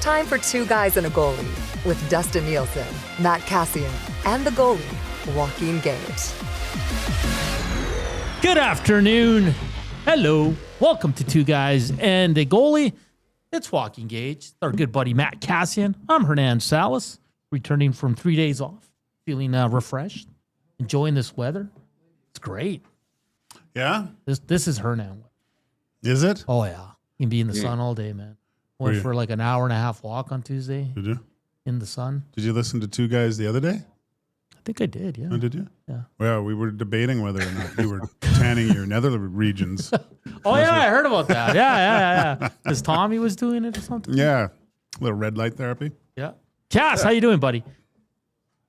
time for Two Guys and a Goalie with Dustin Nielson, Matt Kassian, and the goalie, Joaquin Gage. Good afternoon. Hello. Welcome to Two Guys and a Goalie. It's Joaquin Gage, our good buddy Matt Kassian. I'm Hernan Salas, returning from 3 days off, feeling refreshed, enjoying this weather. It's great. Yeah? This is Hernan. Is it? Oh, yeah. You can be in the sun all day, man. Went for like an hour and a half walk on Tuesday. Did you? In the sun. Did you listen to Two Guys the other day? I think I did, yeah. Oh, did you? Yeah. Well, we were debating whether or not you were tanning your nether regions. Oh, yeah, I heard about that. Yeah. Because Tommy was doing it or something? Yeah. A little red light therapy. Yeah. Cass, how you doing, buddy?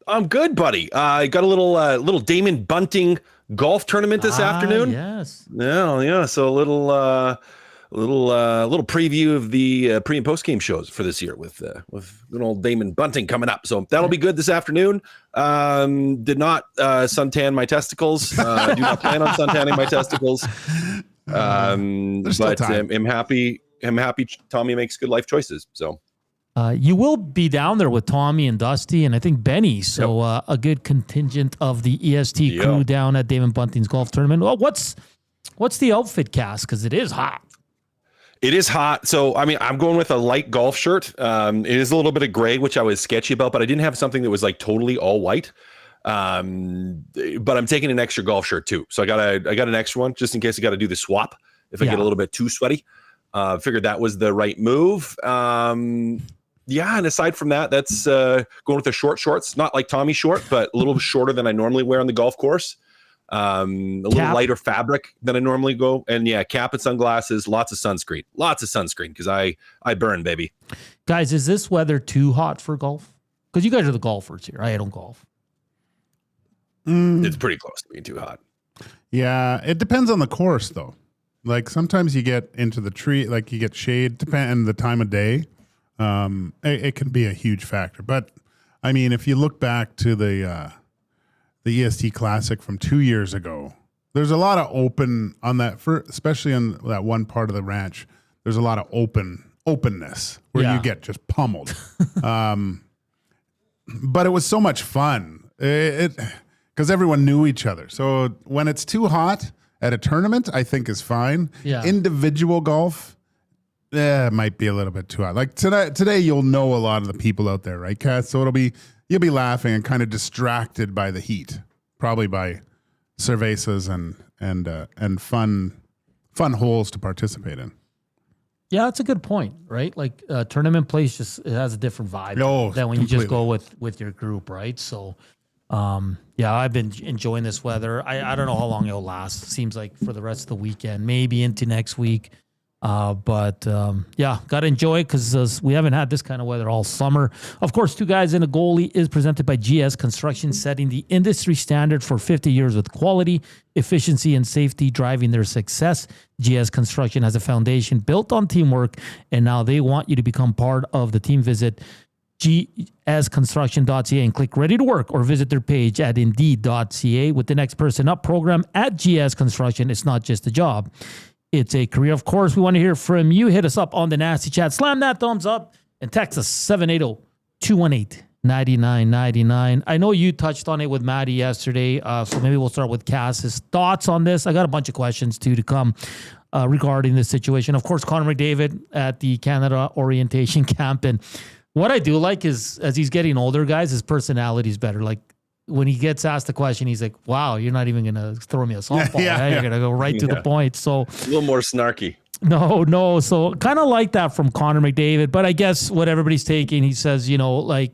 I'm good, buddy. I got a little Damon Bunting golf tournament this afternoon. Yes. Yeah. So a little preview of the pre and post game shows for this year with good old Damon Bunting coming up. So that'll be good this afternoon. Did not suntan my testicles. Do not plan on suntanning my testicles. But I'm happy. Tommy makes good life choices. So. You will be down there with Tommy and Dusty and I think Benny. So a good contingent of the EST crew down at Damon Bunting's golf tournament. Well, what's the outfit, Cass? Because it is hot. It is hot. So, I mean, I'm going with a light golf shirt. It is a little bit of gray, which I was sketchy about, but I didn't have something that was like totally all white. But I'm taking an extra golf shirt too. So I got an extra one just in case I got to do the swap if I get a little bit too sweaty. Figured that was the right move. And aside from that, that's going with the short shorts. Not like Tommy short, but a little shorter than I normally wear on the golf course. A little lighter fabric than I normally go. And cap and sunglasses, lots of sunscreen because I burn, baby. Guys, is this weather too hot for golf? Because you guys are the golfers here. I don't golf. It's pretty close to being too hot. Yeah, it depends on the course, though. Like sometimes you get into the tree, like you get shade, depending the time of day. It can be a huge factor. But I mean, if you look back to the EST Classic from 2 years ago, there's a lot of open on that, especially on that one part of the ranch. There's a lot of openness where you get just pummeled. But it was so much fun. Because everyone knew each other. So when it's too hot at a tournament, I think is fine. Yeah. Individual golf, it might be a little bit too hot. Like today you'll know a lot of the people out there, right, Kat? So you'll be laughing and kind of distracted by the heat, probably by cervezas and fun holes to participate in. Yeah, that's a good point, right? Like tournament place it has a different vibe than when you just go with your group, right? So. I've been enjoying this weather. I don't know how long it'll last. Seems like for the rest of the weekend, maybe into next week. Got to enjoy it because we haven't had this kind of weather all summer. Of course, Two Guys and a Goalie is presented by GS Construction, setting the industry standard for 50 years with quality, efficiency, and safety driving their success. GS Construction has a foundation built on teamwork, and now they want you to become part of the team. Visit gsconstruction.ca and click ready to work or visit their page at indeed.ca. With the Next Person Up program at GS Construction, it's not just a job, it's a career. Of course, we want to hear from you. Hit us up on the Nasty Chat. Slam that thumbs up and text us 780-218-9999. I know you touched on it with Maddie yesterday, so maybe we'll start with Cass's thoughts on this. I got a bunch of questions too to come regarding this situation. Of course, Connor McDavid at the Canada orientation camp, and what I do like is, as he's getting older, guys, his personality is better. Like, when he gets asked the question, he's like, wow, you're not even going to throw me a softball. You're going to go right to the point. So a little more snarky. No. So kind of like that from Connor McDavid. But I guess what everybody's taking, he says, my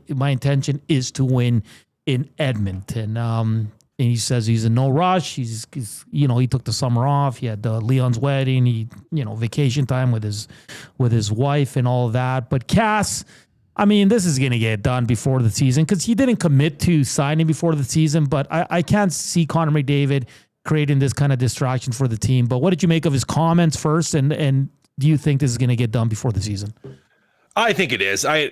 intention is to win in Edmonton. And he says he's in no rush. He's he took the summer off. He had Leon's wedding. He, vacation time with his wife and all of that. But Cass, I mean, this is going to get done before the season because he didn't commit to signing before the season. But I can't see Connor McDavid creating this kind of distraction for the team. But what did you make of his comments first? And do you think this is going to get done before the season? I think it is. I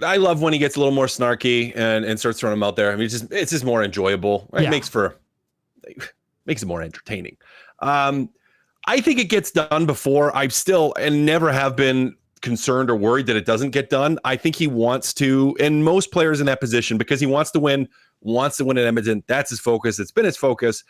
love when he gets a little more snarky and starts throwing them out there. I mean, it's just more enjoyable. It makes it more entertaining. I think it gets done before. I've still and never have been concerned or worried that it doesn't get done. I think he wants to, and most players in that position, because he wants to win in Edmonton. That's his focus. It's been his focus.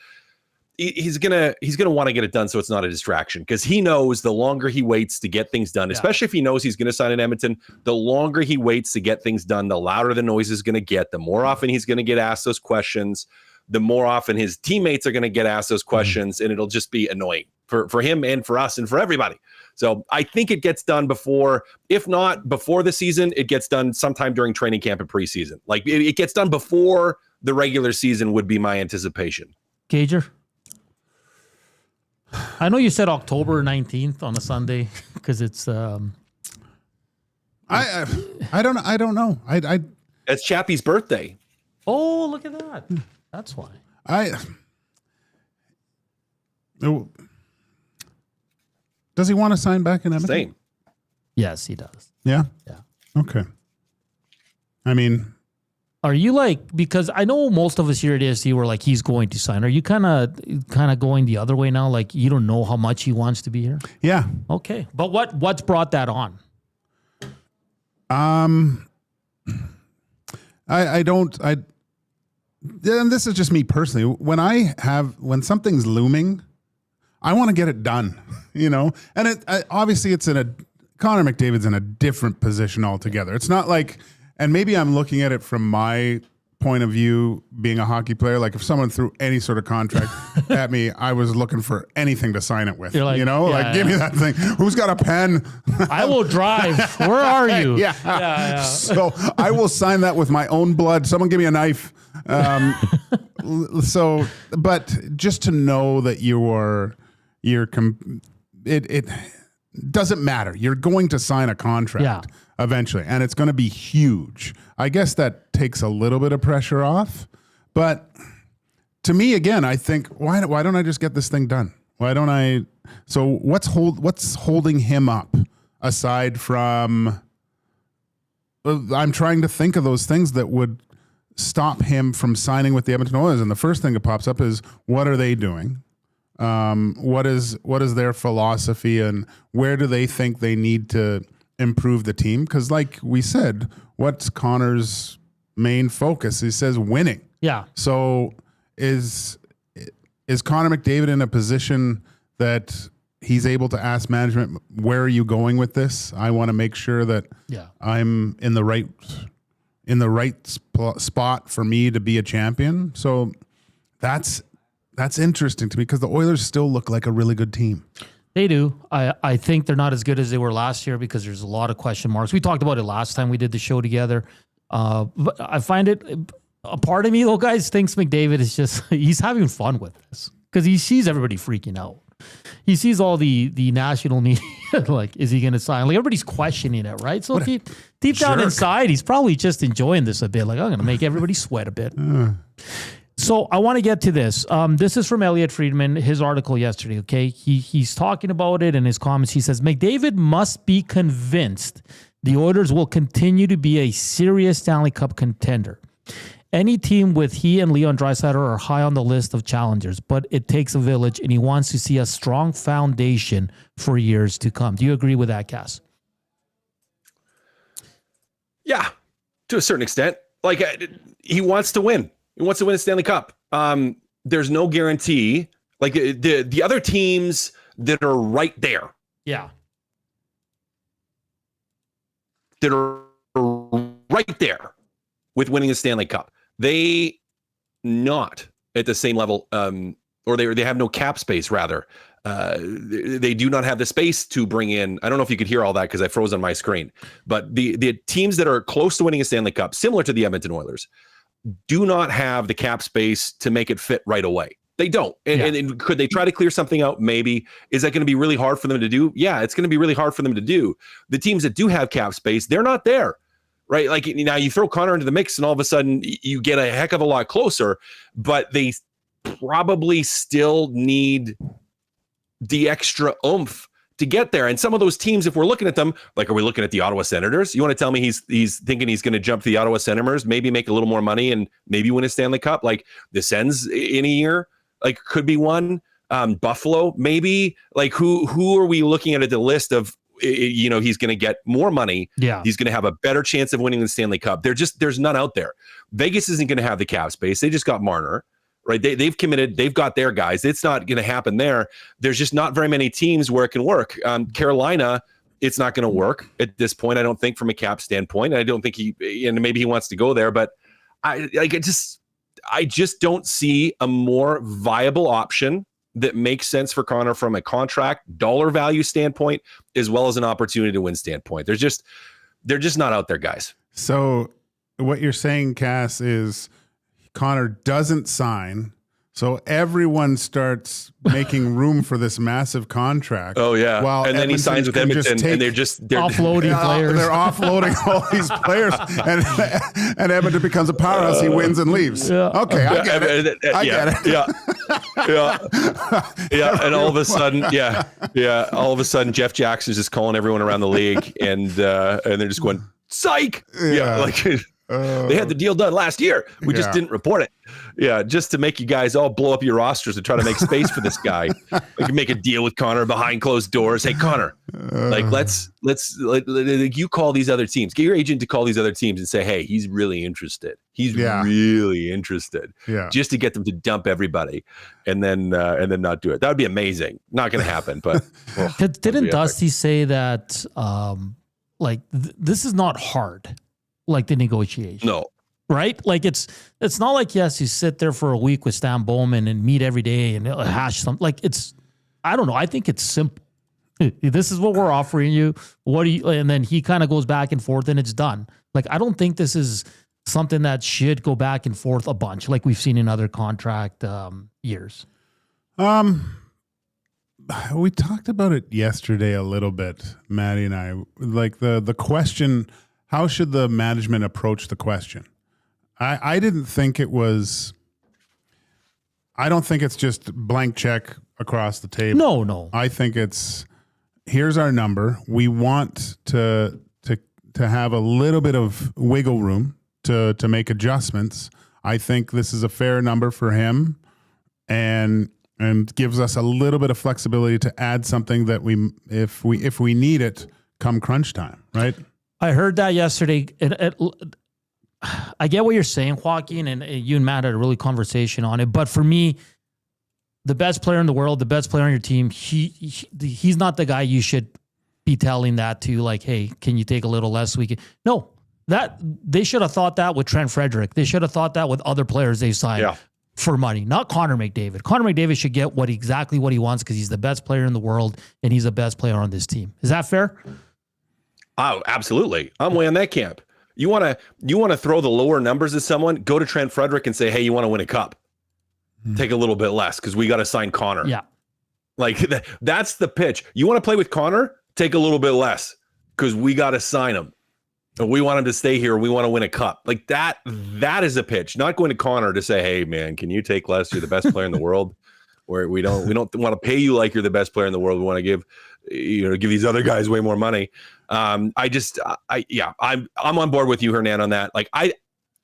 He's gonna want to get it done so it's not a distraction, because he knows the longer he waits to get things done, especially if he knows he's going to sign in Edmonton, the longer he waits to get things done, the louder the noise is going to get, the more often he's going to get asked those questions, the more often his teammates are going to get asked those questions, and it'll just be annoying for him and for us and for everybody. So I think it gets done before, if not before the season, it gets done sometime during training camp and preseason. Like it gets done before the regular season would be my anticipation. Gager? I know you said October 19th on a Sunday because it's I don't know. It's Chappie's birthday. Oh, look at that. That's why. Does he want to sign back in Edmonton? Same. Yes, he does. Yeah. Yeah. Okay. I mean, are you like, because I know most of us here at ASC were like, he's going to sign. Are you kind of going the other way now? Like you don't know how much he wants to be here? Yeah. Okay. But what's brought that on? And this is just me personally. When something's looming, I want to get it done, and obviously it's Connor McDavid's in a different position altogether. It's not like, and maybe I'm looking at it from my point of view, being a hockey player. Like if someone threw any sort of contract at me, I was looking for anything to sign it with. You're like, give me that thing. Who's got a pen? I will drive. Where are you? Yeah. So I will sign that with my own blood. Someone give me a knife. But just to know that it doesn't matter. You're going to sign a contract eventually, and it's going to be huge. I guess that takes a little bit of pressure off. But to me, again, I think, why don't I just get this thing done? Why don't I? So what's holding him up aside from? I'm trying to think of those things that would stop him from signing with the Edmonton Oilers, and the first thing that pops up is, what are they doing? What is their philosophy, and where do they think they need to improve the team? Because like we said, what's Connor's main focus? He says winning. Yeah. So is Connor McDavid in a position that he's able to ask management, where are you going with this? I want to make sure that I'm in the right spot for me to be a champion. So that's interesting to me, because the Oilers still look like a really good team. They do. I think they're not as good as they were last year because there's a lot of question marks. We talked about it last time we did the show together. But I find it, a part of me, though, guys, thinks McDavid is just, he's having fun with this because he sees everybody freaking out. He sees all the national media, like, is he going to sign? Like, everybody's questioning it, right? So deep down inside, he's probably just enjoying this a bit. Like, I'm going to make everybody sweat a bit. So I want to get to this. This is from Elliot Friedman, his article yesterday, okay? He's talking about it in his comments. He says, McDavid must be convinced the Oilers will continue to be a serious Stanley Cup contender. Any team with he and Leon Draisaitl are high on the list of challengers, but it takes a village, and he wants to see a strong foundation for years to come. Do you agree with that, Cass? Yeah, to a certain extent. Like, he wants to win. He wants to win a Stanley Cup. There's no guarantee. Like the other teams that are right there. Yeah. That are right there with winning a Stanley Cup. They not at the same level, or they have no cap space, rather. They do not have the space to bring in. I don't know if you could hear all that because I froze on my screen. But the teams that are close to winning a Stanley Cup, similar to the Edmonton Oilers, do not have the cap space to make it fit right away. They don't. And could they try to clear something out? Maybe. Is that going to be really hard for them to do? Yeah, it's going to be really hard for them to do. The teams that do have cap space, they're not there, right? Like, now you throw Connor into the mix and all of a sudden you get a heck of a lot closer, but they probably still need the extra oomph to get there. And some of those teams, if we're looking at them, like, are we looking at the Ottawa Senators? You want to tell me he's thinking he's going to jump to the Ottawa Senators, maybe make a little more money and maybe win a Stanley Cup? Like the Sens in a year, like, could be one. Buffalo, maybe. Like, who are we looking at the list of he's going to get more money. Yeah. He's going to have a better chance of winning the Stanley Cup. There's none out there. Vegas isn't going to have the cap space. They just got Marner, right? They've committed. They've got their guys. It's not going to happen there. There's just not very many teams where it can work. Carolina, it's not going to work at this point, I don't think, from a cap standpoint. I don't think and maybe he wants to go there, but I just don't see a more viable option that makes sense for Connor from a contract dollar value standpoint, as well as an opportunity to win standpoint. They're just not out there, guys. So what you're saying, Cass, is Connor doesn't sign. So everyone starts making room for this massive contract. Oh yeah, while and then he signs with Edmonton, and they're offloading players. They're offloading all these players, and Edmonton becomes a powerhouse. He wins and leaves. Yeah. Okay, I get it. I get it. Yeah. And all of a sudden, all of a sudden, Jeff Jackson's just calling everyone around the league, and they're just going, psych. Yeah, like. They had the deal done last year. We just didn't report it. Yeah, just to make you guys all blow up your rosters and try to make space for this guy. We can make a deal with Connor behind closed doors. Hey, Connor, let's you call these other teams. Get your agent to call these other teams and say, hey, he's really interested. He's really interested. Yeah. Just to get them to dump everybody and then not do it. That would be amazing. Not going to happen. But didn't Dusty say that this is not hard? Like the negotiation. No. Right? Like it's not like, yes, you sit there for a week with Stan Bowman and meet every day and hash something. Like I don't know. I think it's simple. This is what we're offering you. And then he kind of goes back and forth and it's done. Like, I don't think this is something that should go back and forth a bunch like we've seen in other contract years. We talked about it yesterday a little bit, Maddie and I, like the question, how should the management approach the question? I didn't think it was. I don't think it's just blank check across the table. No. I think it's here's our number. We want to have a little bit of wiggle room to make adjustments. I think this is a fair number for him, and gives us a little bit of flexibility to add something that if we need it come crunch time, right? I heard that yesterday. I get what you're saying, Joaquin, and you and Matt had a really conversation on it. But for me, the best player in the world, the best player on your team, he's not the guy you should be telling that to. Like, hey, can you take a little less? No, that they should have thought that with Trent Frederick. They should have thought that with other players they signed for money, not Connor McDavid. Connor McDavid should get exactly what he wants because he's the best player in the world and he's the best player on this team. Is that fair? Oh, absolutely. I'm way on that camp. You want to throw the lower numbers at someone, go to Trent Frederick and say, hey, you want to win a cup? Take a little bit less because we got to sign Connor. Yeah. Like that's the pitch. You want to play with Connor? Take a little bit less because we got to sign him. We want him to stay here. We want to win a cup. Like that is a pitch. Not going to Connor to say, hey, man, can you take less? You're the best player in the world. Where we don't want to pay you like you're the best player in the world. We want to give these other guys way more money. I'm on board with you, Hernan, on that. Like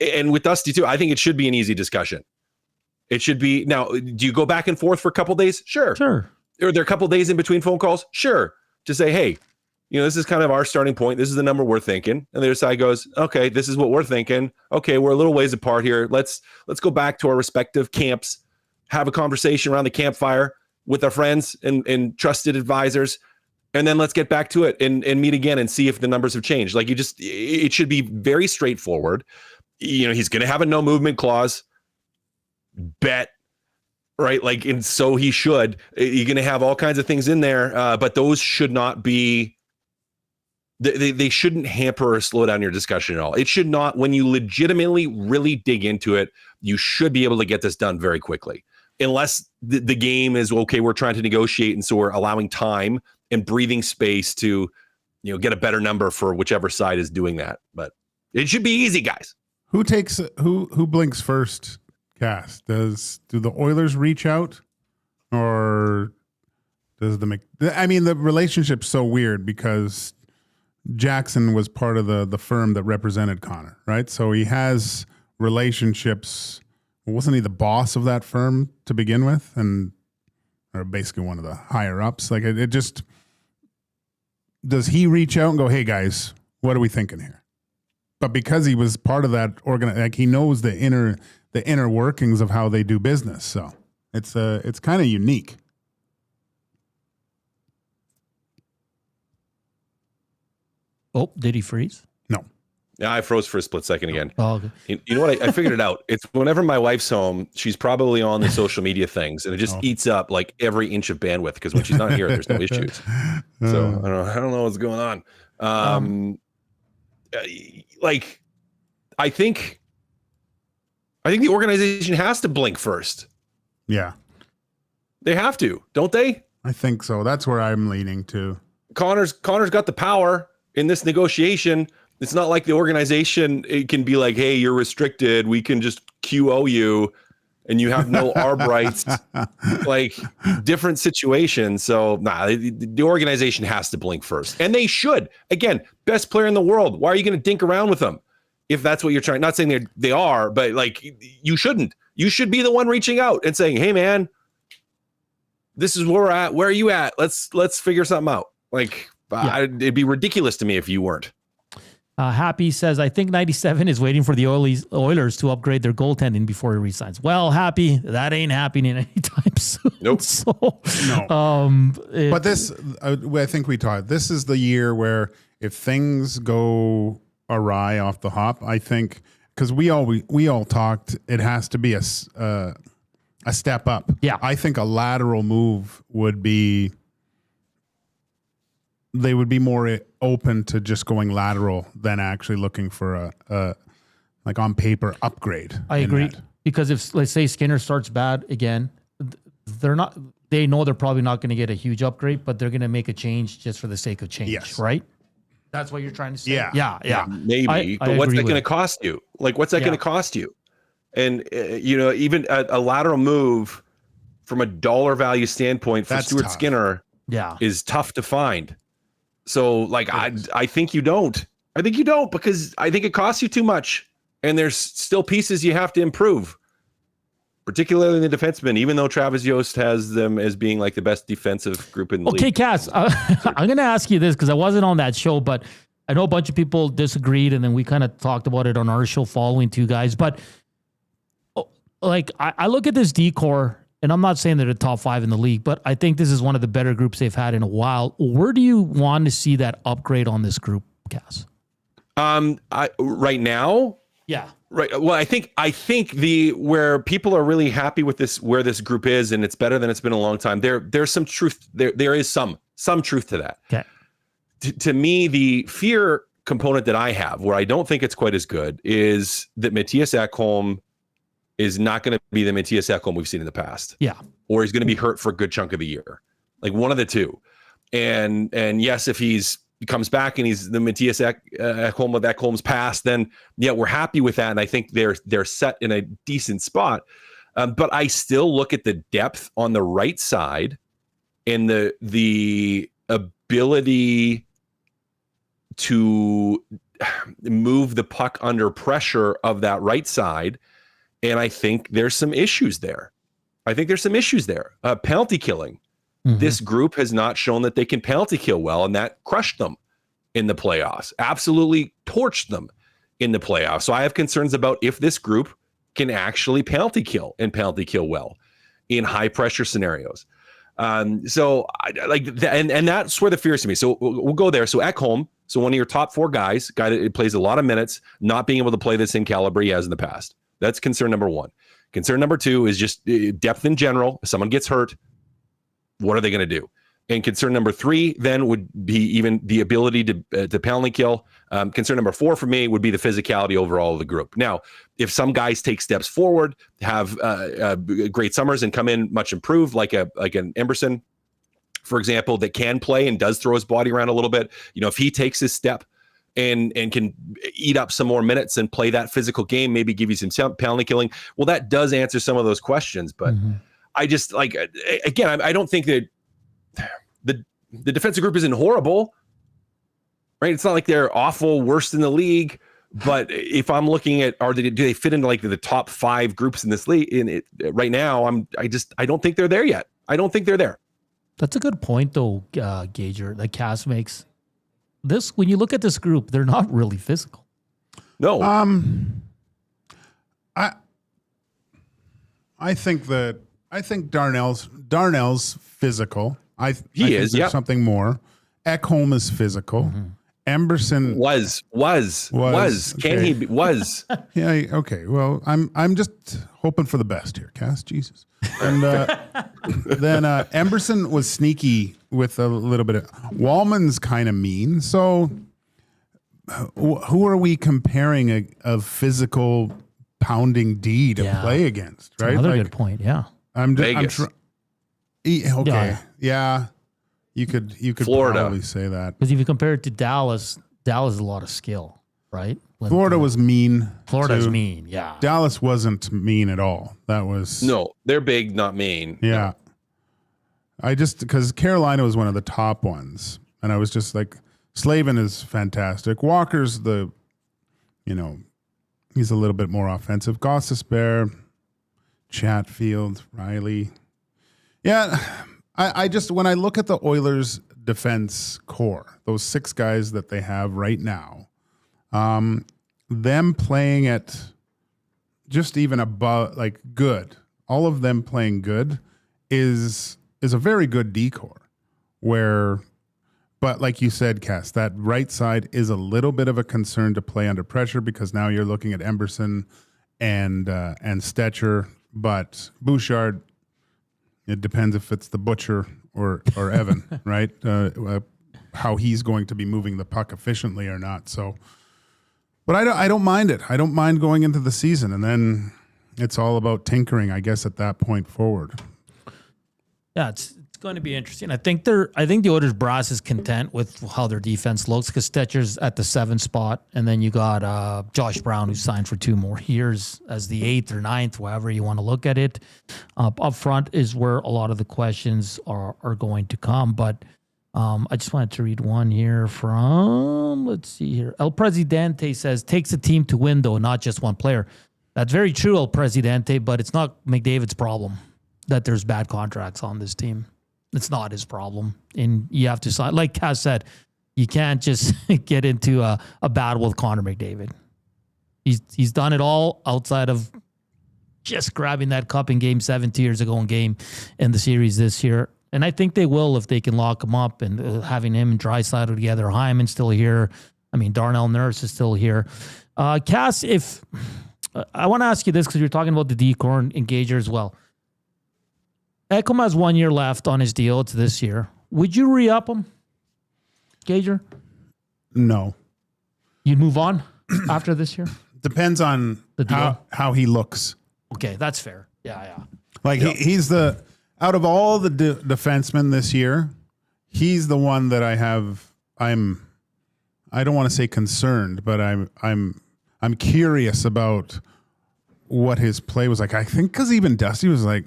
and with Dusty too, I think it should be an easy discussion. It should be. Now, do you go back and forth for a couple days? Sure. Are there a couple days in between phone calls? Sure. To say, hey, this is kind of our starting point. This is the number we're thinking. And the other side goes, okay, this is what we're thinking. Okay, we're a little ways apart here. Let's go back to our respective camps. Have a conversation around the campfire with our friends and trusted advisors, and then let's get back to it and meet again and see if the numbers have changed. Like it should be very straightforward. He's going to have a no movement clause. Bet, right? Like, and so he should. You're going to have all kinds of things in there, but those should not be. They shouldn't hamper or slow down your discussion at all. It should not. When you legitimately really dig into it, you should be able to get this done very quickly. Unless the game is, okay, we're trying to negotiate, and so we're allowing time and breathing space to, get a better number for whichever side is doing that. But it should be easy, guys. Who blinks first, Cass? Do the Oilers reach out, or does the relationship's so weird because Jackson was part of the firm that represented Connor, right? So he has relationships. Wasn't he the boss of that firm to begin with, or basically one of the higher ups? Like it just, does he reach out and go, hey guys, what are we thinking here? But because he was part of that like he knows the inner workings of how they do business. So it's kind of unique. Oh, did he freeze? No. Yeah, I froze for a split second again. Oh, okay. You know what? I figured it out. It's whenever my wife's home, she's probably on the social media things, and it just eats up like every inch of bandwidth because when she's not here, there's no issues. So I don't know what's going on. Like, I think the organization has to blink first. Yeah, they have to, don't they? I think so. That's where I'm leaning to. Connor's got the power in this negotiation. It's not like the organization, it can be like, hey, you're restricted. We can just QO you and you have no ARB rights, like different situations. So the organization has to blink first, and they should. Again, best player in the world. Why are you going to dink around with them? If that's what you're trying, not saying they are, but like you shouldn't. You should be the one reaching out and saying, hey man, this is where we're at. Where are you at? Let's figure something out. Like, it'd be ridiculous to me if you weren't. Happy says, I think 97 is waiting for the Oilers to upgrade their goaltending before he resigns. Well, Happy, that ain't happening anytime soon. Nope. So, no. But this, I think we talked, this is the year where if things go awry off the hop, I think, because we all talked, it has to be a step up. Yeah. I think a lateral move would be, they would be more open to just going lateral than actually looking for a like on paper upgrade. I agree. Because if, let's say, Skinner starts bad again, they know they're probably not going to get a huge upgrade, but they're going to make a change just for the sake of change, right? That's what you're trying to say? Yeah. Maybe. But what's that going to cost you? Like, what's that going to cost you? And, even a lateral move from a dollar value standpoint for Stuart Skinner is tough to find. So, like, I think you don't. I think you don't, because I think it costs you too much. And there's still pieces you have to improve, particularly in the defensemen, even though Travis Yost has them as being like the best defensive group in the league. Okay, Cass, I'm going to ask you this because I wasn't on that show, but I know a bunch of people disagreed, and then we kind of talked about it on our show following two guys. But, like, I look at this D-core, and I'm not saying they're the top 5 in the league, but I think this is one of the better groups they've had in a while. Where do you want to see that upgrade on this group, Cass? Right now? Yeah. Right. Well, I think where people are really happy with this, where this group is, and it's better than it's been a long time. There's some truth. There is some truth to that. Okay. To me, the fear component that I have, where I don't think it's quite as good, is that Matias Ekholm is not going to be the Matias Ekholm we've seen in the past. Yeah. Or he's going to be hurt for a good chunk of the year. Like one of the two. And yes, if he comes back and he's the Matias Ekholm of Ekholm's past, then we're happy with that. And I think they're set in a decent spot. But I still look at the depth on the right side and the ability to move the puck under pressure of that right side. And I think there's some issues there. Penalty killing. Mm-hmm. This group has not shown that they can penalty kill well, and that crushed them in the playoffs. Absolutely torched them in the playoffs. So I have concerns about if this group can actually penalty kill well in high pressure scenarios. So I like that, and that's where the fear is to me. So we'll go there. So Ekholm, so one of your top 4 guy that plays a lot of minutes, not being able to play the same caliber he has in the past. That's concern number 1. Concern number 2 is just depth in general. If someone gets hurt, what are they going to do? And concern number 3 then would be even the ability to penalty kill. Concern number 4 for me would be the physicality overall of the group. Now, if some guys take steps forward, have great summers and come in much improved, like an Emberson, for example, that can play and does throw his body around a little bit. If he takes his step and can eat up some more minutes and play that physical game, maybe give you some penalty killing. Well, that does answer some of those questions, but I just again, I don't think that the defensive group isn't horrible, right? It's not like they're awful, worst in the league, but if I'm looking at, do they fit into like the top 5 groups in this league right now? I don't think they're there yet. I don't think they're there. That's a good point though, Gager, that Cass makes. when you look at this group, they're not really physical. No. I think Darnell's physical. I think there's something more. Ekholm is physical. Mm-hmm. Emberson was. Can okay. he be? Was. Yeah. Okay. Well, I'm just hoping for the best here, Cass. Jesus. And then Emberson was sneaky with a little bit of. Wallman's kind of mean. So, who are we comparing a physical pounding D to play against? Right. Another good point. Yeah. Vegas. Okay. Yeah. You could Florida. probably say that. Because if you compare it to Dallas has a lot of skill, right? Florida was mean. Florida's too. mean, yeah. Dallas wasn't mean at all. That was No, they're big, not mean. Yeah. Because Carolina was one of the top ones, and I was just like, Slavin is fantastic. Walker's he's a little bit more offensive. Gostisbehere, Chatfield, Riley. Yeah. I just, when I look at the Oilers defense core, those 6 guys that they have right now, them playing at just even above, like good, all of them playing good is a very good decor but like you said, Cass, that right side is a little bit of a concern to play under pressure because now you're looking at Emberson and Stetcher, but Bouchard, it depends if it's the Butcher or Evan, right? How he's going to be moving the puck efficiently or not. So, but I don't mind it. I don't mind going into the season, and then it's all about tinkering, I guess, at that point forward. Yeah, it's going to be interesting. I think the Oilers brass is content with how their defense looks because Stetcher's at the 7th spot, and then you got Josh Brown, who signed for 2 more years as the 8th or 9th, however you want to look at it. Up front is where a lot of the questions are going to come. But I just wanted to read one here from, let's see here. El Presidente says, takes a team to win, though, not just one player. That's very true, El Presidente, but it's not McDavid's problem that there's bad contracts on this team. It's not his problem. And you have to sign, like Cass said, you can't just get into a battle with Connor McDavid. He's done it all outside of just grabbing that cup in Game 7 2 years ago in the series this year. And I think they will if they can lock him up and having him and Draisaitl together. Hyman's still here. I mean, Darnell Nurse is still here. Cass, I want to ask you this because you're talking about the decor and Gager as well. Ekholm has 1 year left on his deal. It's this year. Would you re-up him, Gager? No. You'd move on after this year? Depends on how he looks. Okay, that's fair. Yeah. Like he's out of all the defensemen this year, he's the one that I don't want to say concerned, but I'm curious about what his play was like. I think because even Dusty was like,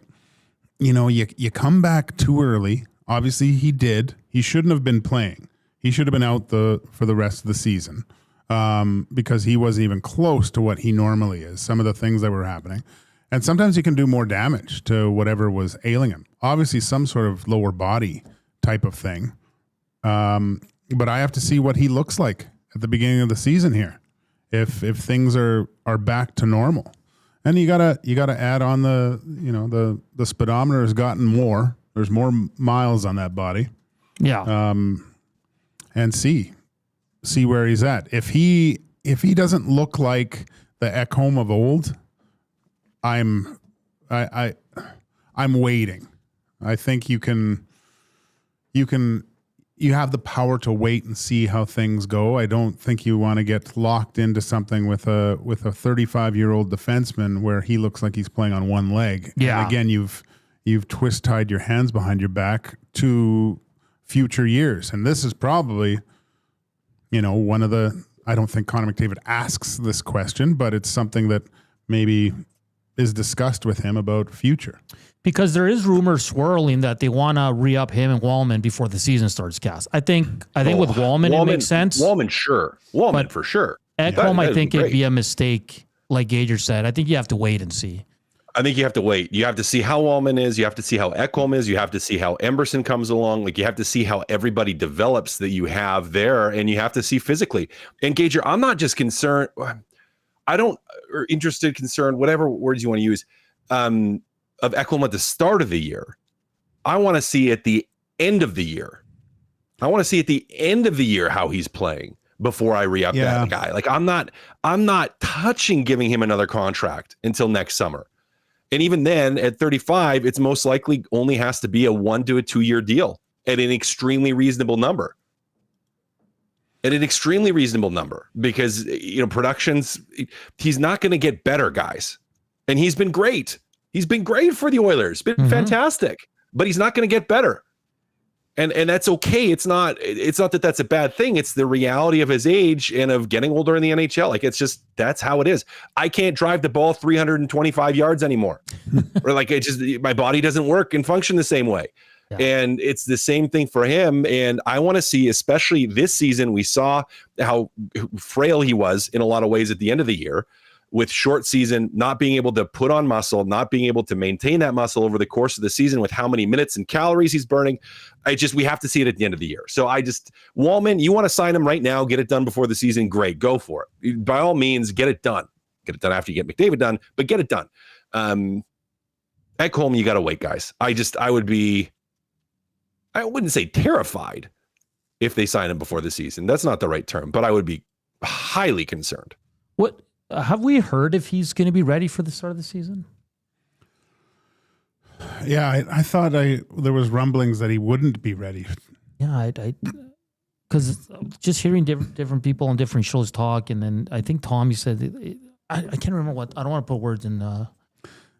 you come back too early. Obviously, he did. He shouldn't have been playing. He should have been out for the rest of the season because he wasn't even close to what he normally is. Some of the things that were happening. And sometimes he can do more damage to whatever was ailing him. Obviously, some sort of lower body type of thing. But I have to see what he looks like at the beginning of the season here. If things are back to normal. And you gotta add on the speedometer has gotten more. There's more miles on that body. Yeah. And see where he's at. If he doesn't look like the Ekholm of old, I'm waiting. I think you have the power to wait and see how things go. I don't think you want to get locked into something with a 35-year-old defenseman where he looks like he's playing on one leg. Yeah. And again, you've tied your hands behind your back to future years. And this is probably, one of the, I don't think Connor McDavid asks this question, but it's something that maybe is discussed with him about future. Because there is rumors swirling that they want to re-up him and Wallman before the season starts, Cass. I think with Wallman, it makes sense. Wallman, sure. Wallman, for sure. Ekholm, I think it'd be a mistake, like Gager said. I think you have to wait and see. I think you have to wait. You have to see how Wallman is. You have to see how Ekholm is. You have to see how Emberson comes along. Like, you have to see how everybody develops that you have there, and you have to see physically. And Gager, I'm not just concerned. Or interested, concerned, whatever words you want to use, of Ekholm at the start of the year. I want to see at the end of the year. I want to see at the end of the year how he's playing before I re-up that guy. Like, I'm not touching giving him another contract until next summer. And even then, at 35, it's most likely only has to be a 1 to a 2 year deal at an extremely reasonable number. Because, productions, he's not going to get better, guys. And he's been great. He's been great for the Oilers, been fantastic, but he's not going to get better. And that's okay. It's not that that's a bad thing. It's the reality of his age and of getting older in the NHL. Like, it's just, that's how it is. I can't drive the ball 325 yards anymore. Or like, my body doesn't work and function the same way. Yeah. And it's the same thing for him. And I want to see, especially this season, we saw how frail he was in a lot of ways at the end of the year, with short season, not being able to put on muscle, not being able to maintain that muscle over the course of the season with how many minutes and calories he's burning. We have to see it at the end of the year. So Wallman, you want to sign him right now, get it done before the season, great, go for it. By all means, get it done. Get it done after you get McDavid done, but get it done. Ekholm, you got to wait, guys. I wouldn't say terrified if they sign him before the season. That's not the right term, but I would be highly concerned. What? Have we heard if he's going to be ready for the start of the season? Yeah, I thought there was rumblings that he wouldn't be ready. Yeah, because just hearing different people on different shows talk, and then I think Tommy said, I can't remember what, I don't want to put words in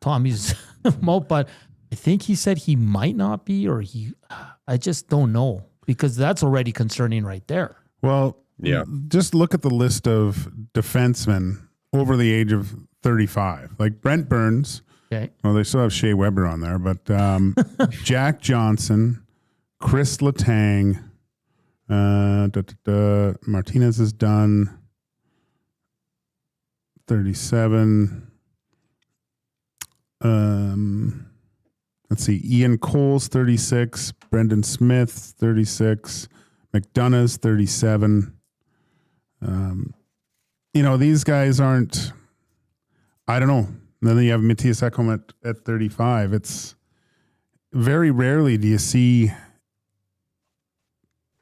Tommy's mouth, but I think he said he might not be, or I just don't know, because that's already concerning right there. Well, yeah, just look at the list of defensemen over the age of 35, like Brent Burns. Okay. Well, they still have Shea Weber on there, but Jack Johnson, Chris Letang, Martinez is done. 37. Let's see. Ian Cole's 36. Brendan Smith 36. McDonough's 37. These guys aren't, I don't know. And then you have Matias Ekholm at 35. It's very rarely do you see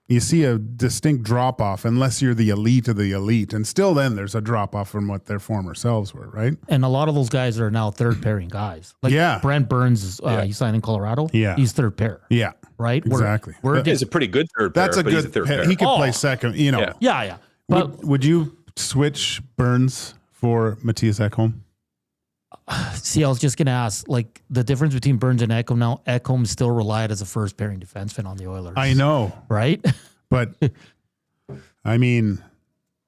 a distinct drop off unless you're the elite of the elite. And still then there's a drop off from what their former selves were, right? And a lot of those guys are now third pairing guys. Like Brent Burns, he signed in Colorado. Yeah. He's third pair. Yeah. Right? Exactly. He's a pretty good third pair. That's a good third pair. He could play second, Yeah. But would you switch Burns for Matias Ekholm? See, I was just going to ask, like, the difference between Burns and Ekholm now. Ekholm still relied as a first pairing defenseman on the Oilers. I know. Right? But, I mean,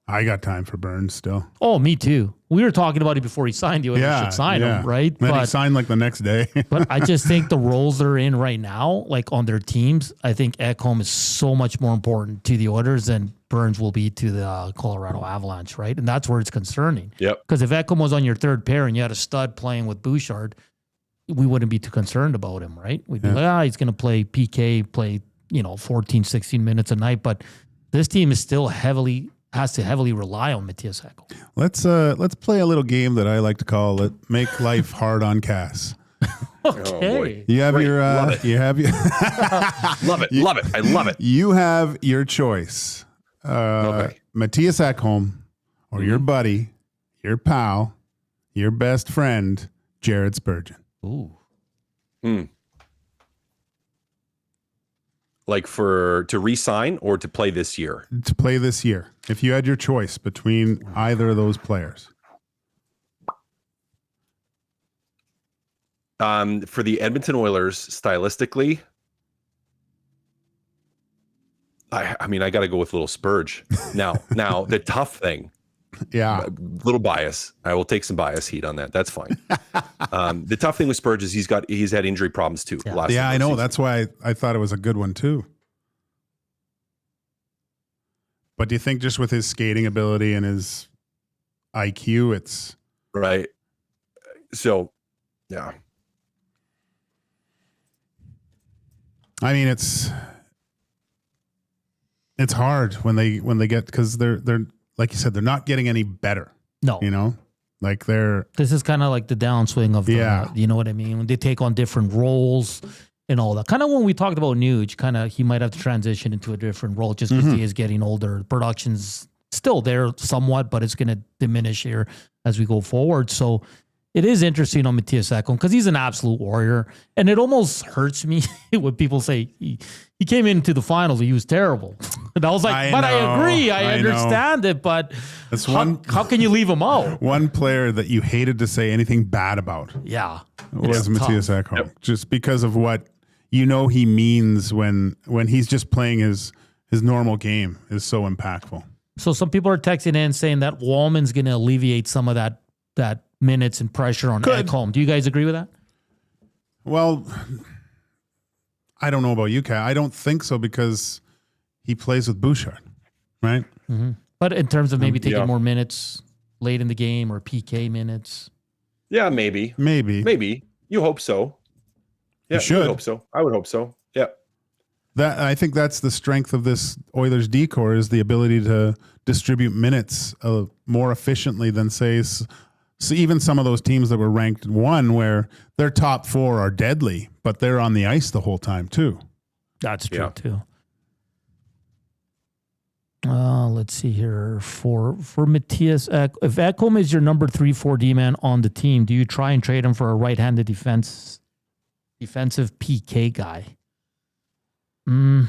I got time for Burns still. Oh, me too. We were talking about it before he signed. The Oilers should sign him, right? Then he signed like the next day. But I just think the roles they're in right now, like on their teams, I think Ekholm is so much more important to the Oilers than Burns will be to the Colorado Avalanche, right? And that's where it's concerning. Yep. Because if Ekholm was on your third pair and you had a stud playing with Bouchard, we wouldn't be too concerned about him, right? We'd be like, he's going to play PK, play 14, 16 minutes a night. But this team is still has to heavily rely on Matias Ekholm. Let's play a little game that I like to call it "Make Life Hard on Cass." Okay. You have your love it. you have your love it. I love it. You have your choice. Matias Ekholm or your buddy, your pal, your best friend, Jared Spurgeon. Ooh. Like to re-sign or to play this year? To play this year. If you had your choice between either of those players. For the Edmonton Oilers, stylistically, I mean, I got to go with little Spurge. Now, the tough thing, little bias. I will take some bias heat on that. That's fine. The tough thing with Spurge is he's had injury problems too. Yeah, I know. Season. That's why I thought it was a good one too. But do you think just with his skating ability and his IQ, it's right? So Yeah. I mean, it's hard when they get, because they're like you said, they're not getting any better. No, You know, like this is kind of like the downswing of the, you know what I mean? When they take on different roles and all that. Kind of when we talked about Nuge, kind of he might have to transition into a different role just because he is getting older. The production's still there somewhat, but it's going to diminish here as we go forward. So it is interesting on Matias Ekholm because he's an absolute warrior. And it almost hurts me when people say he came into the finals, he was terrible. And I was like, I agree. I understand it, but that's how can you leave him out? One player that you hated to say anything bad about. Yeah. Was Matias Ekholm. Just because of what he means when he's just playing his normal game is so impactful. So some people are texting in saying that Wallman's going to alleviate some of that minutes and pressure on Ekholm. Do you guys agree with that? Well, I don't know about you, Kat. I don't think so because he plays with Bouchard, right? Mm-hmm. But in terms of maybe taking more minutes late in the game or PK minutes. Yeah, maybe. You hope so. Yeah, you would hope so. I would hope so. Yeah. I think that's the strength of this Oilers D-core is the ability to distribute minutes more efficiently than so even some of those teams that were ranked 1 where their top 4 are deadly, but they're on the ice the whole time too. That's true too. Let's see here. For Matias, if Ekholm is your number 3-4 D-man on the team, do you try and trade him for a right-handed defensive PK guy? I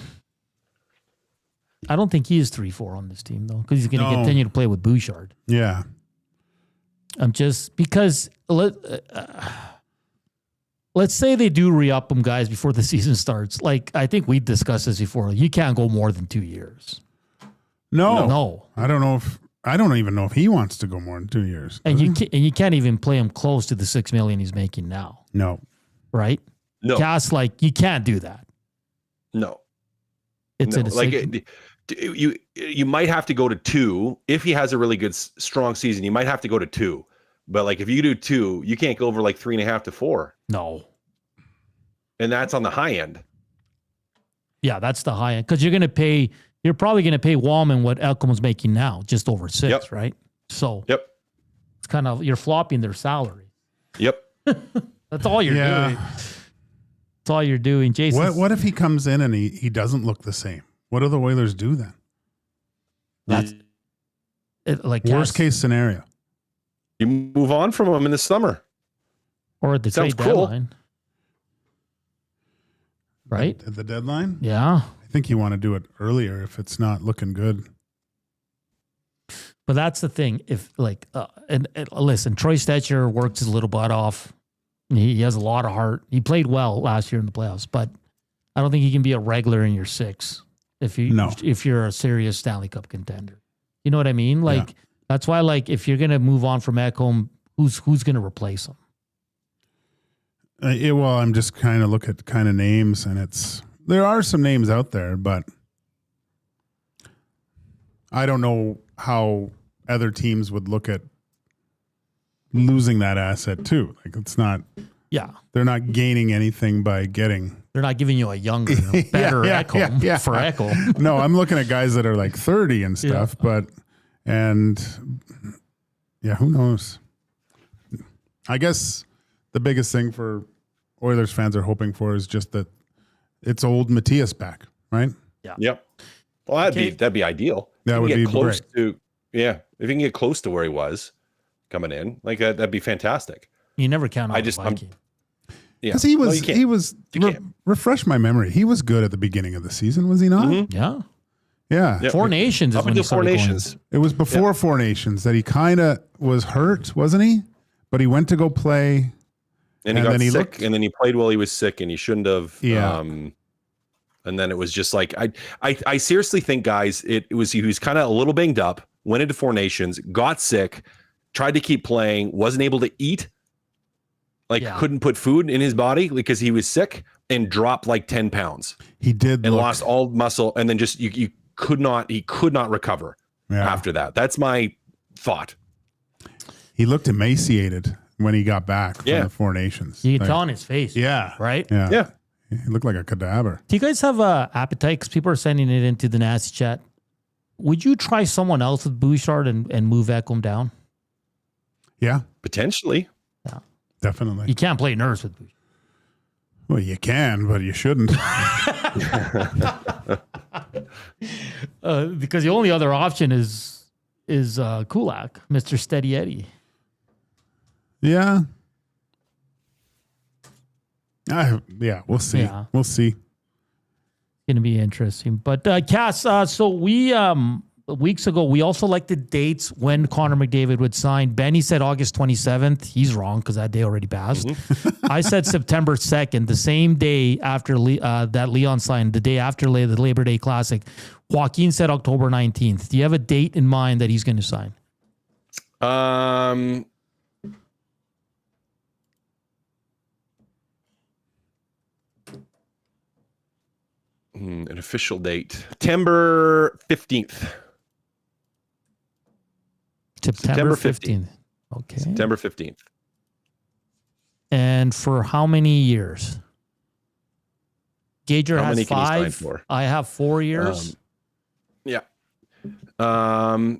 don't think he is 3-4 on this team though, because he's going to continue to play with Bouchard. Yeah. I'm just because let's say they do re-up them guys before the season starts. Like I think we discussed this before. You can't go more than 2 years. No. I don't even know if he wants to go more than 2 years. And you can't even play him close to the $6 million he's making now. No. Right? No. Cass, like you can't do that. No. It's you might have to go to 2 if he has a really good strong season. You might have to go to 2, but like if you do 2, you can't go over like 3.5 to 4. No, and that's on the high end. Yeah, that's the high end because you're probably going to pay Wallman what Ekholm was making now, just over 6, right? So it's kind of you're flopping their salary. Yep, that's all you're doing. That's all you're doing, Jason. What if he comes in and he doesn't look the same? What do the Oilers do then? That's like worst case scenario. You move on from him in the summer, or at the trade deadline, right? At the deadline, yeah. I think you want to do it earlier if it's not looking good. But that's the thing. If and listen, Troy Stetcher works his little butt off. He has a lot of heart. He played well last year in the playoffs, but I don't think he can be a regular in your 6 if you're a serious Stanley Cup contender. You know what I mean? That's why if you're gonna move on from Ekholm, who's gonna replace him? I'm just kind of look at kind of names, and there are some names out there, but I don't know how other teams would look at losing that asset too. Like it's not. Yeah, they're not gaining anything by getting. They're not giving you a younger, better Ekholm for Ekholm. No, I'm looking at guys that are like 30 and stuff, who knows? I guess the biggest thing for Oilers fans are hoping for is just that it's old Matias back, right? Yeah. Yep. Well, that'd be ideal. That would be close great. If you can get close to where he was coming in, like that'd be fantastic. You never count on Viking. Because he was refresh my memory. He was good at the beginning of the season, was he not? Mm-hmm. Yeah. Yeah. Yep. 4 Nations is when he started 4 Nations. Going. It was before 4 Nations that he kind of was hurt, wasn't he? But he went to go play. And he got sick, and then he played while he was sick, and he shouldn't have. Yeah. And then it was just like I seriously think, guys, he was kind of a little banged up, went into 4 Nations, got sick, tried to keep playing, wasn't able to eat, couldn't put food in his body because he was sick, and dropped like 10 pounds. He did and lost all muscle, and then just he could not recover after that. That's my thought. He looked emaciated. when he got back from the Four Nations. You can tell on his face. Yeah. Right? Yeah. He looked like a cadaver. Do you guys have a appetite? Because people are sending it into the nasty chat. Would you try someone else with Bouchard and move Ekholm down? Yeah. Potentially. Yeah. Definitely. You can't play nurse with Bouchard. Well, you can, but you shouldn't. Because the only other option is Kulak, Mr. Steady Eddie. Yeah. We'll see. Yeah. We'll see. Going to be interesting. But Cass, so we weeks ago we also liked the dates when Connor McDavid would sign. Benny said August 27th. He's wrong because that day already passed. I said September 2nd, the same day after that Leon signed, the day after the Labor Day Classic. Joaquin said October 19th. Do you have a date in mind that he's going to sign? An official date. September 15th. September 15th. Okay. September 15th. And for how many years? Gager has 5. I have 4 years. Yeah. I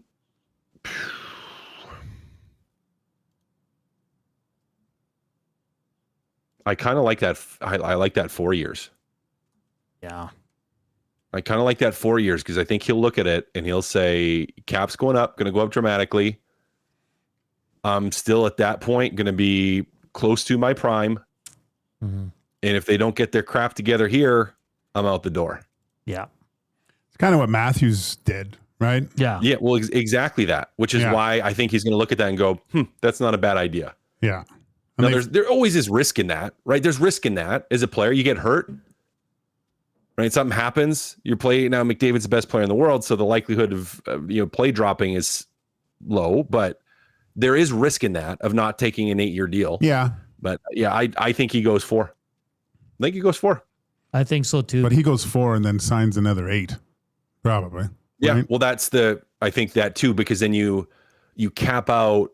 kind of like that. I like that 4 years. Yeah. I kind of like that 4 years because I think he'll look at it and he'll say, cap's going up, going to go up dramatically. I'm still at that point going to be close to my prime. Mm-hmm. And if they don't get their crap together here, I'm out the door. Yeah. It's kind of what Matthews did, right? Yeah. Yeah. Well, exactly that, which is why I think he's going to look at that and go, that's not a bad idea. Yeah. Now, there always is risk in that, right? There's risk in that. As a player, you get hurt, right? Something happens. You're playing now. McDavid's the best player in the world, so the likelihood of play dropping is low. But there is risk in that of not taking an 8-year deal. Yeah. But yeah, I think he goes 4. I think he goes 4. I think so too. But he goes 4 and then signs another 8, probably. Yeah. Right? Well, I think that too, because then you cap out.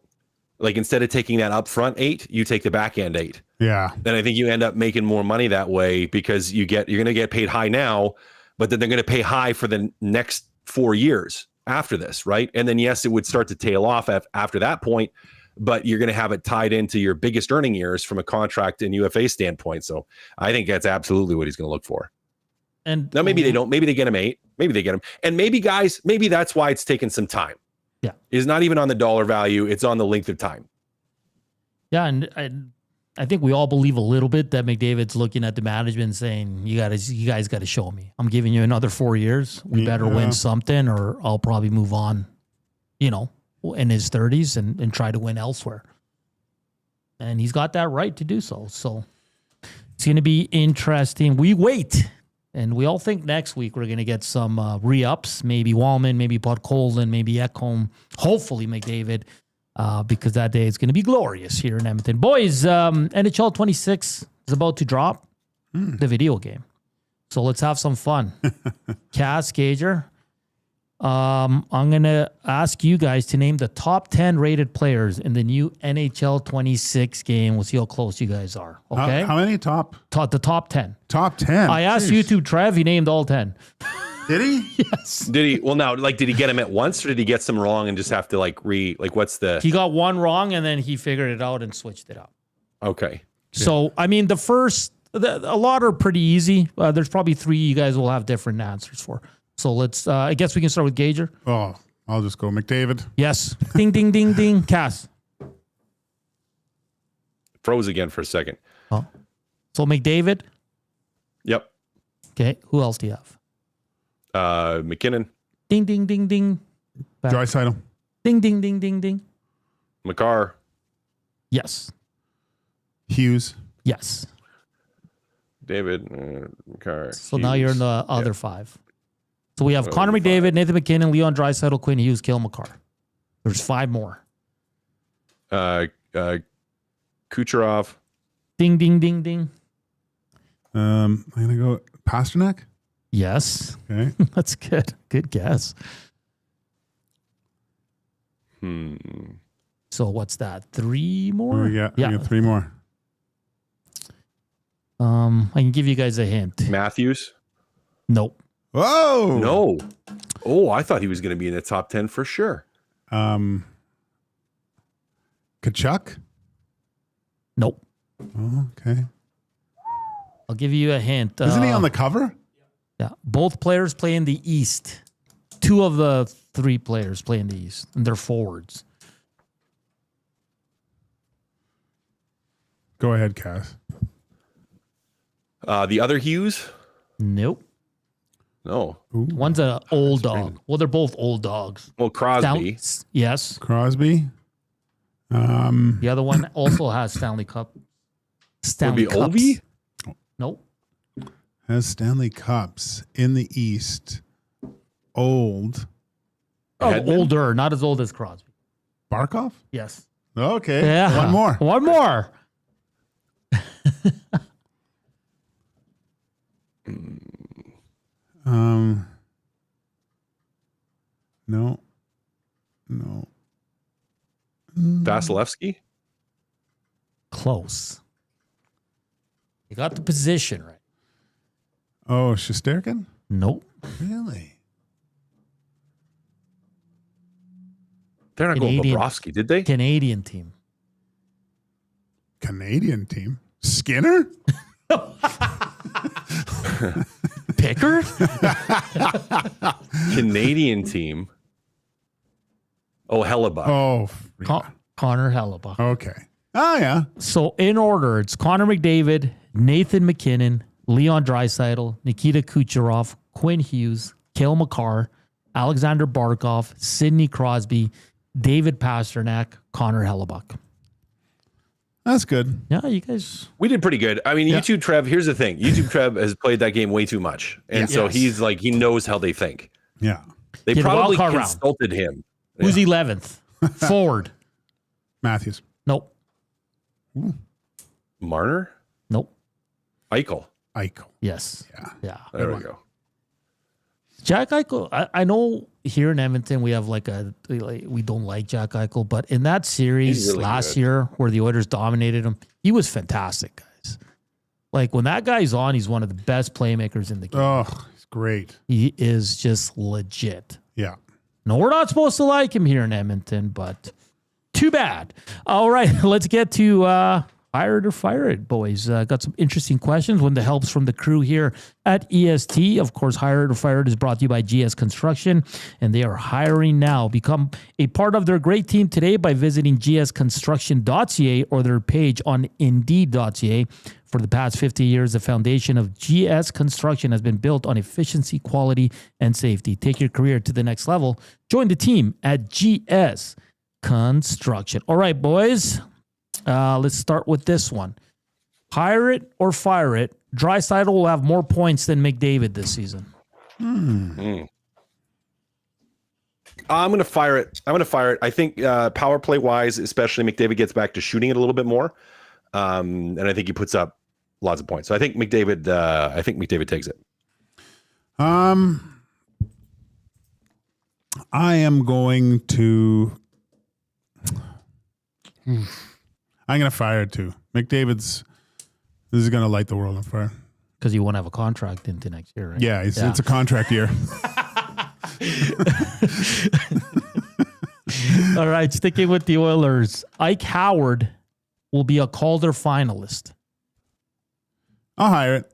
Like instead of taking that upfront 8, you take the back end 8. Yeah. Then I think you end up making more money that way because you're going to get paid high now, but then they're going to pay high for the next 4 years after this, right? And then yes, it would start to tail off after that point, but you're going to have it tied into your biggest earning years from a contract and UFA standpoint. So I think that's absolutely what he's going to look for. And now maybe they don't. Maybe they get him 8. Maybe they get him, and maybe that's why it's taken some time. Yeah. Is not even on the dollar value. It's on the length of time. Yeah. And I think we all believe a little bit that McDavid's looking at the management saying, you guys got to show me. I'm giving you another 4 years. We better win something or I'll probably move on, in his 30s and try to win elsewhere. And he's got that right to do so. So it's going to be interesting. We wait. And we all think next week we're going to get some re-ups, maybe Wallman, maybe Podkolzin, maybe Ekholm, hopefully McDavid, because that day is going to be glorious here in Edmonton. Boys, NHL 26 is about to drop, the video game. So let's have some fun. Cass, Gager, I'm going to ask you guys to name the top 10 rated players in the new NHL 26 game. We'll see how close you guys are. Okay? How many top? The top 10. Top 10. I asked YouTube, Trev, he named all 10. Did he? Yes. Did he? Well, now, did he get him at once or did he get some wrong and just have to what's the... He got one wrong and then he figured it out and switched it up. Okay. So, I mean, a lot are pretty easy. There's probably 3 you guys will have different answers for. So let's, I guess we can start with Gager. Oh, I'll just go McDavid. Yes. Ding, ding, ding, ding. Cass. Froze again for a second. Oh. So McDavid. Yep. Okay. Who else do you have? McKinnon. Ding, ding, ding, ding. Draisaitl. Ding, ding, ding, ding, ding. Makar. Yes. Hughes. Yes. David. Makar. So Hughes. Now you're in the other 5. So we have Connor McDavid, Nathan McKinnon, Leon Draisaitl, Quinn Hughes, Cale Makar. There's 5 more. Kucherov. Ding, ding, ding, ding. I'm going to go Pasternak. Yes. Okay. That's good. Good guess. So what's that? 3 more? We got 3 more. I can give you guys a hint. Matthews? Nope. Whoa! No. Oh, I thought he was going to be in the top 10 for sure. Kachuk? Nope. Oh, okay. I'll give you a hint. Isn't he on the cover? Yeah. Both players play in the East. 2 of the 3 players play in the East, and they're forwards. Go ahead, Cass. The other Hughes? Nope. No. Ooh. One's an old dog. Well, they're both old dogs. Well, Crosby. Yes. Crosby. The other one also has Stanley Cup. Stanley Cups. Ovi? Nope. Has Stanley Cups in the East. Old. Oh, Hedman? older, not as old as Crosby. Barkov? Yes. Okay. Yeah. One more. One more. No. Vasilevsky? Close. You got the position right. Oh, Shesterkin? Nope. Really? They're not going Canadian. Bobrovsky, did they? Canadian team. Canadian team? Skinner? Picker? Canadian team. Oh, Hellebuck. Oh. Connor Hellebuck. Okay. Oh, yeah. So in order, it's Connor McDavid, Nathan McKinnon, Leon Draisaitl, Nikita Kucherov, Quinn Hughes, Cale Makar, Alexander Barkov, Sidney Crosby, David Pasternak, Connor Hellebuck. That's good. Yeah, you guys. We did pretty good. I mean, YouTube Trev, here's the thing. YouTube Trev has played that game way too much. And so he's like, he knows how they think. Yeah. They Yeah, the probably wild card consulted him. Who's 11th? Forward. Matthews. Nope. Marner? Nope. Eichel. Yes. Yeah. There we go. Jack Eichel, I know here in Edmonton we have we don't like Jack Eichel, but in that series He's really last good. year where the Oilers dominated him, he was fantastic, guys. Like when that guy's on, he's one of the best playmakers in the game. Oh, he's great. He is just legit. Yeah. No, we're not supposed to like him here in Edmonton, but too bad. All right, let's get to hire it or fire it, boys. Got some interesting questions with the helps from the crew here at EST. Of course, Hire It or Fire It is brought to you by GS Construction, and they are hiring now. Become a part of their great team today by visiting gsconstruction.ca or their page on indeed.ca. For the past 50 years, the foundation of GS Construction has been built on efficiency, quality, and safety. Take your career to the next level. Join the team at GS Construction. All right, boys. Let's start with this one. Hire it or fire it. Draisaitl will have more points than McDavid this season. I'm going to fire it. I think power play wise, especially McDavid gets back to shooting it a little bit more. And I think he puts up lots of points. So I think McDavid takes it. I am going to fire it too. McDavid's. This is going to light the world on fire. Because you won't have a contract into next year, right? Yeah, it's a contract year. All right, sticking with the Oilers. Ike Howard will be a Calder finalist. I'll hire it.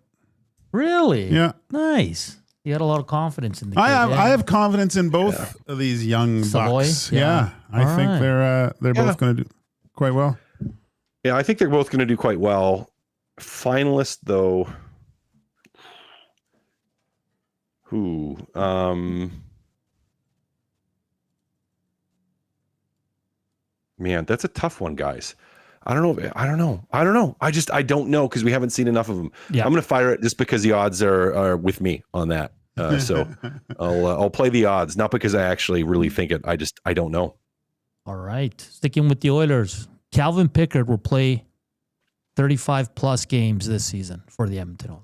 Really? Yeah. Nice. You had a lot of confidence in the kid. I have confidence in both of these young Savoy? bucks. Yeah. I All think right. they're both going to do quite well. Yeah, I think they're both going to do quite well. Finalist though. Who? Man, that's a tough one, guys. I don't know. I don't know because we haven't seen enough of them. Yeah. I'm going to fire it just because the odds are with me on that. So I'll play the odds, not because I actually really think it. I don't know. All right. Sticking with the Oilers. Calvin Pickard will play 35 plus games this season for the Edmonton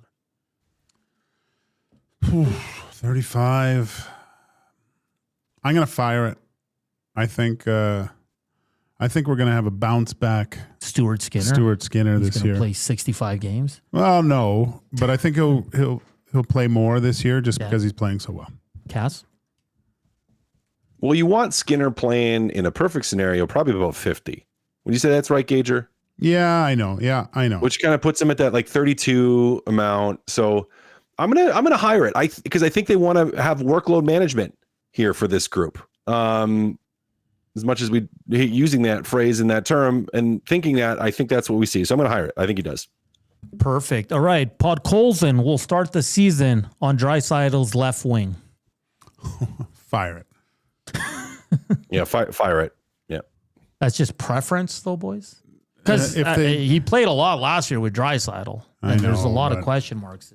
Oilers. 35. I'm going to fire it. I think I think we're going to have a bounce back. Stuart Skinner He's this year. Play 65 games. Well, no, but I think he'll play more this year just because he's playing so well. Cass? Well, you want Skinner playing in a perfect scenario, probably about 50. Would you say that's right, Gager? Yeah, I know. Which kind of puts him at that like 32 amount. So I'm gonna hire it. Because I think they want to have workload management here for this group. As much as we hate using that phrase and that term and thinking that, I think that's what we see. So I'm gonna hire it. I think he does. Perfect. All right, Podkolzin will start the season on Draisaitl's left wing. Fire it. Yeah, fire it. Yeah, that's just preference, though, boys. Because he played a lot last year with Draisaitl, and there's a lot of question marks.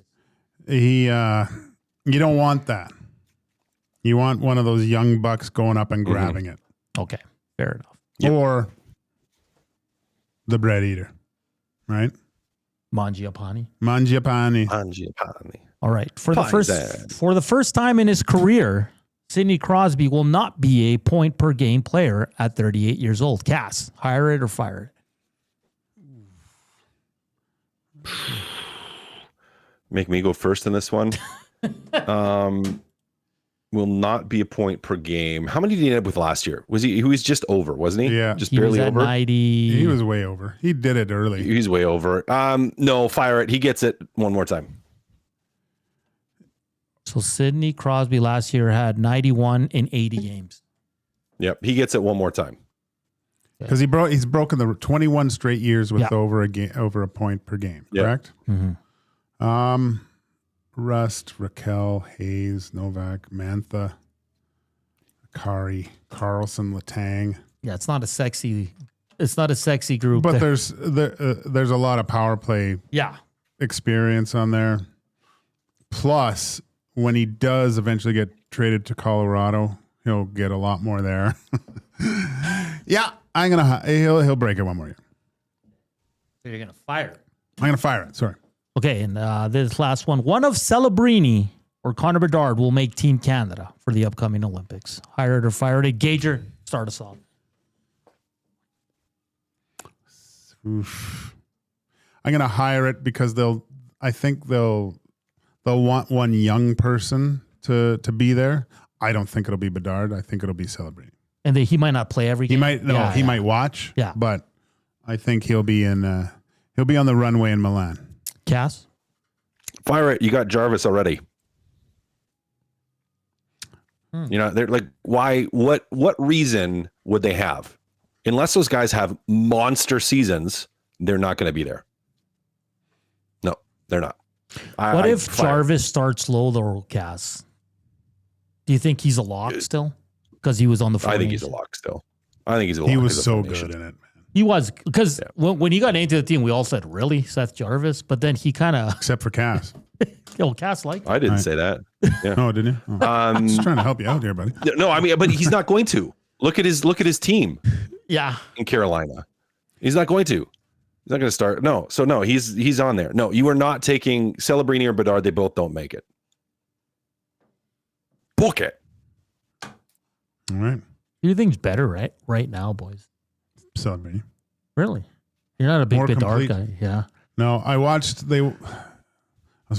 You don't want that. You want one of those young bucks going up and grabbing it. Okay, fair enough. Yep. Or the bread eater, right? Mangiapane. All right, for the first time in his career, Sidney Crosby will not be a point per game player at 38 years old. Cass, hire it or fire it? Make me go first in this one. Will not be a point per game. How many did he end up with last year? He was just over, wasn't he? Yeah. Just barely over. 90. He was way over. He did it early. He's way over. No, fire it. He gets it one more time. So Sidney Crosby last year had 91 in 80 games. Yep. He gets it one more time. Because he's broken the 21 straight years with over a point per game, correct? Mm-hmm. Rust, Raquel, Hayes, Novak, Mantha, Kari, Carlson, Letang. Yeah, it's not a sexy group. But there's a lot of power play experience on there. Plus, when he does eventually get traded to Colorado, he'll get a lot more there. Yeah, he'll break it one more year. So you're gonna fire it. I'm gonna fire it. Sorry. Okay, and this last one of Celebrini or Connor Bedard will make Team Canada for the upcoming Olympics. Hire it or fire it. Gager, start us off. Oof. I'm gonna hire it because I think they'll want one young person to be there. I don't think it'll be Bedard. I think it'll be Celebrini. And he might not play every game. He might watch. Yeah, but I think he'll be on the runway in Milan. Cass? Fire it. You got Jarvis already. You know, they're like, why? What reason would they have? Unless those guys have monster seasons, they're not going to be there. No, they're not. What if Jarvis starts low though, Cass? Do you think he's a lock still? Because he was on the formation. I think he's a lock still. He was so good in it. He was, because when he got into the team, we all said, really, Seth Jarvis? But then he kind of... Except for Cass. Cass liked it. I didn't say that. Yeah. Oh, didn't you? Oh. I'm just trying to help you out here, buddy. No, I mean, but he's not going to. Look at his team. Yeah. In Carolina. He's not going to. He's not going to start. No. So, no, he's on there. No, you are not taking Celebrini or Bedard. They both don't make it. Book it. All right. Who do you think's better right now, boys? Celebrini. Really? You're not a big Bedard guy. Yeah. No, I was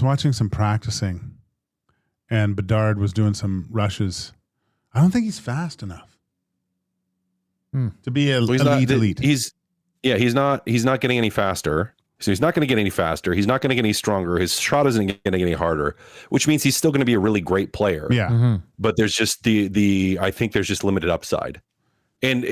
watching some practicing and Bedard was doing some rushes. I don't think he's fast enough to be elite. He's not getting any faster. So he's not going to get any faster. He's not going to get any stronger. His shot isn't getting any harder, which means he's still going to be a really great player. Yeah. Mm-hmm. But there's just I think there's just limited upside. And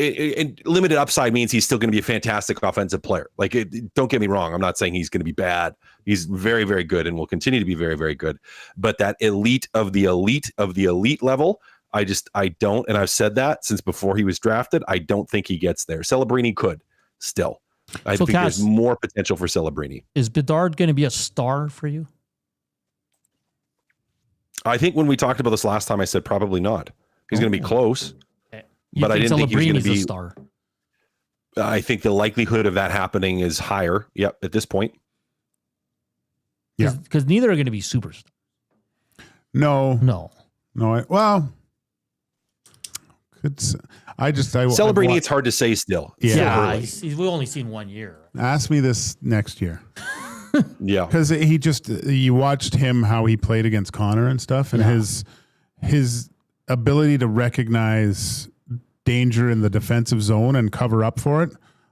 limited upside means he's still going to be a fantastic offensive player. Like, don't get me wrong. I'm not saying he's going to be bad. He's very, very good and will continue to be very, very good. But that elite of the elite level, I don't. And I've said that since before he was drafted. I don't think he gets there. Celebrini could still. I think there's more potential for Celebrini. Is Bedard going to be a star for you? I think when we talked about this last time, I said probably not. He's going to be close. But I didn't think he was going to be a star. I think the likelihood of that happening is higher. Yep, at this point. Yeah, because neither are going to be superstars. No. Well, Celebrating, it's hard to say still. Yeah, we've only seen 1 year. Ask me this next year. Yeah. Because you watched him, how he played against Connor and stuff, and his ability to recognize danger in the defensive zone and cover up for it.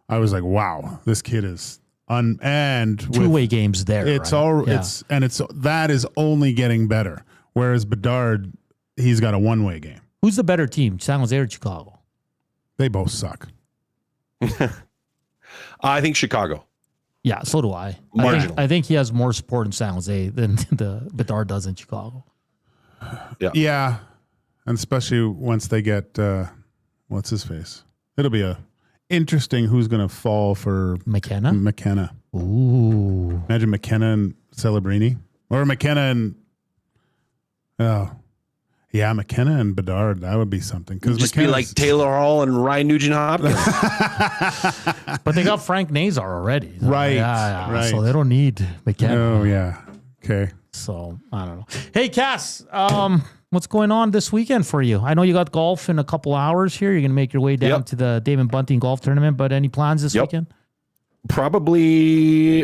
I was like, wow, this kid is and two-way games there. That is only getting better. Whereas Bedard, he's got a one-way game. Who's the better team, San Jose or Chicago? They both suck. I think Chicago. Yeah, so do I. I think he has more support in San Jose than the Bedard does in Chicago. Yeah. And especially once they get, what's his face? It'll be interesting who's going to fall for McKenna. Ooh. Imagine McKenna and Celebrini. Or McKenna and, McKenna and Bedard. That would be something. Because just be like Taylor Hall and Ryan Nugent-Hopkins. But they got Frank Nazar already. Right. Right. So they don't need McKenna. Oh, yeah. Okay. So, I don't know. Hey, Cass, what's going on this weekend for you? I know you got golf in a couple hours here. You're going to make your way down to the David Bunting golf tournament, but any plans this weekend? Probably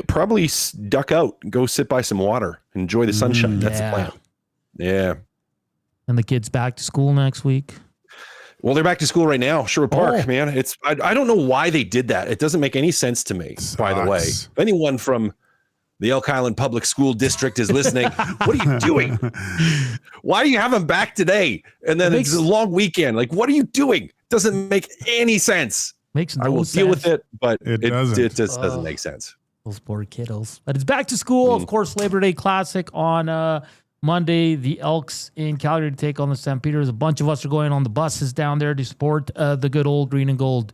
duck out, go sit by some water, enjoy the sunshine. That's the plan. Yeah. And the kids back to school next week? Well, they're back to school right now. Sherwood Park, man. It's I don't know why they did that. It doesn't make any sense to me, by the way. If anyone from the Elk Island Public School District is listening, what are you doing? Why do you have them back today? And then it's a long weekend. Like, what are you doing? Doesn't make any sense. Makes no I will sense. deal with it, but it just doesn't. doesn't make sense. Those poor kiddos. But it's back to school. Of course, Labor Day Classic on Monday. The Elks in Calgary to take on the St. Peters. A bunch of us are going on the buses down there to support the good old green and gold.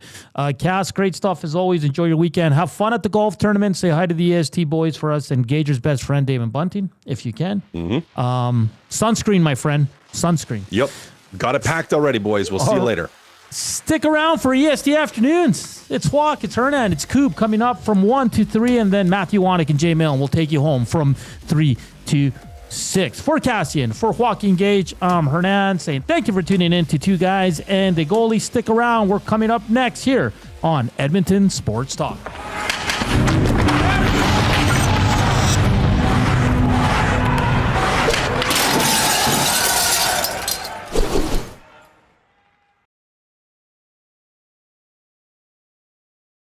Cass, great stuff as always. Enjoy your weekend. Have fun at the golf tournament. Say hi to the EST boys for us and Gager's best friend, David Bunting, if you can. Sunscreen, my friend. Sunscreen. Yep. Got it packed already, boys. We'll see you later. Stick around for EST Afternoons. It's Walk, it's Hernan, it's Coop coming up from 1 to 3, and then Matthew Wanick and Jay Milne will take you home from 3 to 6. For Kassian, for Joaquin Gage, Hernan saying thank you for tuning in to Two Guys and a Goalie. Stick around. We're coming up next here on Edmonton Sports Talk.